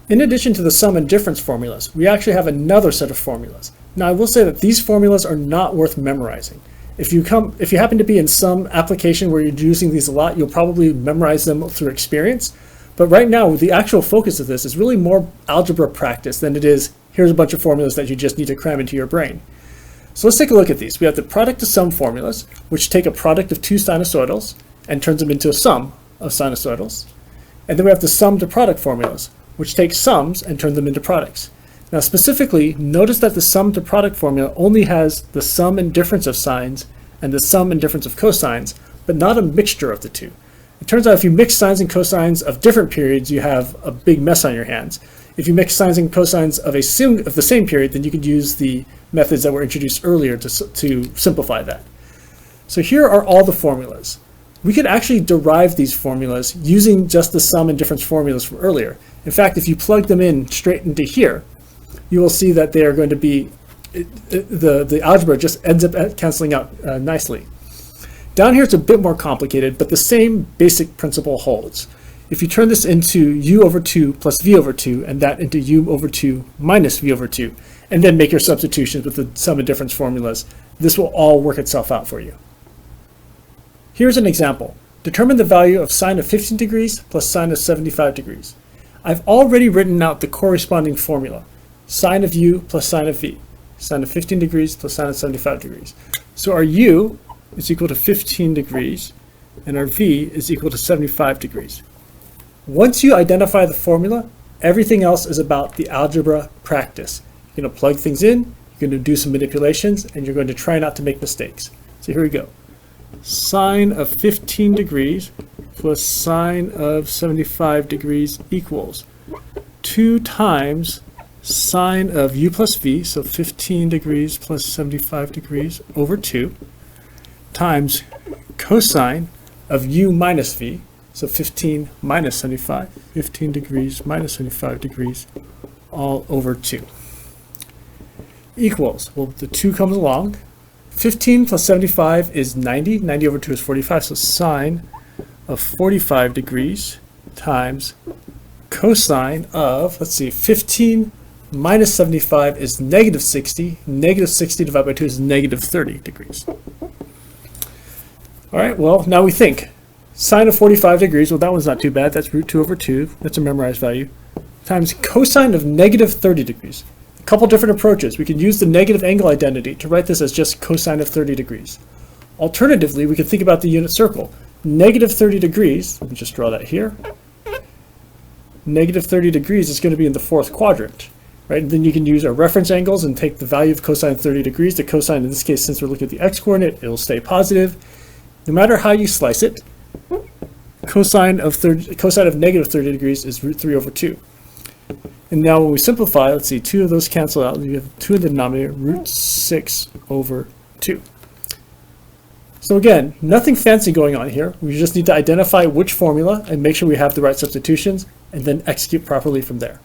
In addition to the sum and difference formulas, we actually have another set of formulas. Now I will say that these formulas are not worth memorizing. If you happen to be in some application where you're using these a lot, you'll probably memorize them through experience. But right now, the actual focus of this is really more algebra practice than it is, here's a bunch of formulas that you just need to cram into your brain. So let's take a look at these. We have the product to sum formulas, which take a product of two sinusoidals and turns them into a sum of sinusoidals. And then we have the sum to product formulas, which take sums and turn them into products. Now specifically, notice that the sum to product formula only has the sum and difference of sines and the sum and difference of cosines, but not a mixture of the two. It turns out if you mix sines and cosines of different periods, you have a big mess on your hands. If you mix sines and cosines of the same period, then you could use the methods that were introduced earlier to simplify that. So here are all the formulas. We could actually derive these formulas using just the sum and difference formulas from earlier. In fact, if you plug them in straight into here, you will see that they are going to be, the algebra just ends up canceling out nicely. Down here it's a bit more complicated, but the same basic principle holds. If you turn this into u over 2 plus v over 2, and that into u over 2 minus v over 2, and then make your substitutions with the sum and difference formulas, this will all work itself out for you. Here's an example. Determine the value of sine of 15 degrees plus sine of 75 degrees. I've already written out the corresponding formula. Sine of u plus sine of v. Sine of 15 degrees plus sine of 75 degrees. So our u is equal to 15 degrees, and our v is equal to 75 degrees. Once you identify the formula, everything else is about the algebra practice. You're going to plug things in, you're going to do some manipulations, and you're going to try not to make mistakes. So here we go. Sine of 15 degrees plus sine of 75 degrees equals 2 times sine of u plus v, so 15 degrees plus 75 degrees over 2, times cosine of u minus v, so 15 minus 75, 15 degrees minus 75 degrees, all over 2. Equals, well, the 2 comes along. 15 plus 75 is 90. 90 over 2 is 45, so sine of 45 degrees times cosine of, let's see, 15 minus 75 is negative 60. Negative 60 divided by 2 is negative 30 degrees. All right, well, now we think. Sine of 45 degrees, well, that one's not too bad. That's root 2 over 2. That's a memorized value. Times cosine of negative 30 degrees. A couple different approaches. We can use the negative angle identity to write this as just cosine of 30 degrees. Alternatively, we can think about the unit circle. Negative 30 degrees, let me just draw that here. Negative 30 degrees is going to be in the fourth quadrant. Right? And then you can use our reference angles and take the value of cosine of 30 degrees. The cosine, in this case, since we're looking at the x-coordinate, it'll stay positive. No matter how you slice it, cosine of negative 30 degrees is root 3 over 2. And now when we simplify, let's see, 2 of those cancel out. You have 2 in the denominator, root 6 over 2. So again, nothing fancy going on here. We just need to identify which formula and make sure we have the right substitutions, and then execute properly from there.